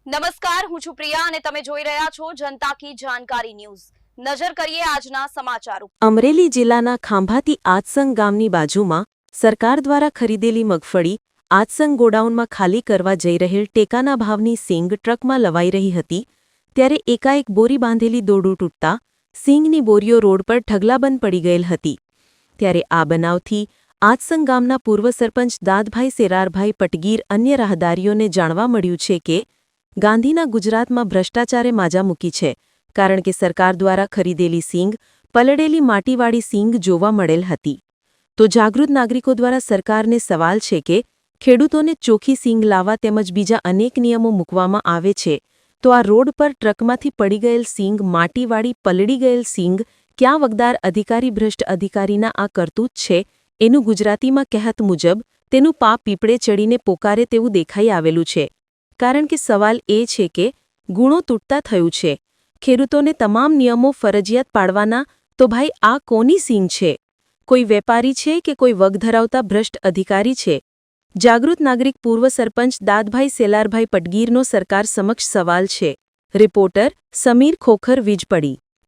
નમસ્કાર, હું છું પ્રિયા અને તમે જોઈ રહ્યા છો જનતા કી જાણકારી ન્યૂઝ। નજર કરીએ આજના સમાચાર ઉપર। અમરેલી જિલ્લાના ખાંભાથી આત્સંગ ગામની બાજુમાં સરકાર દ્વારા ખરીદેલી મગફળી આત્સંગ ગોડાઉનમાં ખાલી કરવા જઈ રહેલ ટેકાના ભાવની સીંગ ટ્રકમાં લવાઈ રહી હતી ત્યારે એકાએક બોરી બાંધેલી દોરડું તૂટતા સીંગની બોરીઓ રોડ પર ઢગલાબંધ પડી ગયેલ હતી ત્યારે આ બનાવથી આત્સંગ ગામના પૂર્વ સરપંચ દાદભાઈ સેરારભાઈ પટગીર અન્ય રાહદારીઓને જાણવા મળ્યું છે કે ગાંધીના ગુજરાતમાં ભ્રષ્ટાચારે માજા મૂકી છે કારણ કે સરકાર દ્વારા ખરીદેલી સીંગ પલળેલી માટીવાળી સીંગ જોવા મળેલ હતી તો જાગૃત નાગરિકો દ્વારા સરકારને સવાલ છે કે ખેડૂતોને ચોખ્ખી સીંગ લાવવા તેમજ બીજા અનેક નિયમો મૂકવામાં આવે છે તો આ રોડ પર ટ્રકમાંથી પડી ગયેલ સીંગ માટીવાળી પલળી ગયેલ સીંગ ક્યાં વગદાર અધિકારી ભ્રષ્ટ અધિકારીના આ કરતૂત છે એનું ગુજરાતીમાં કહેત મુજબ તેનું પાપ પીપળે ચડીને પોકારે તેવું દેખાઈ આવેલું છે કારણ કે સવાલ એ છે કે ગુણો તૂટતા થયું છે ખેડૂતોને તમામ નિયમો ફરજિયાત પાડવાના તો ભાઈ આ કોની સીંગ છે કોઈ વેપારી છે કે કોઈ વગ ધરાવતા ભ્રષ્ટ અધિકારી છે જાગૃત નાગરિક પૂર્વ સરપંચ દાદભાઈ સેલારભાઈ પટગીરનો સરકાર સમક્ષ સવાલ છે રિપોર્ટર સમીર ખોખર વીજપડી।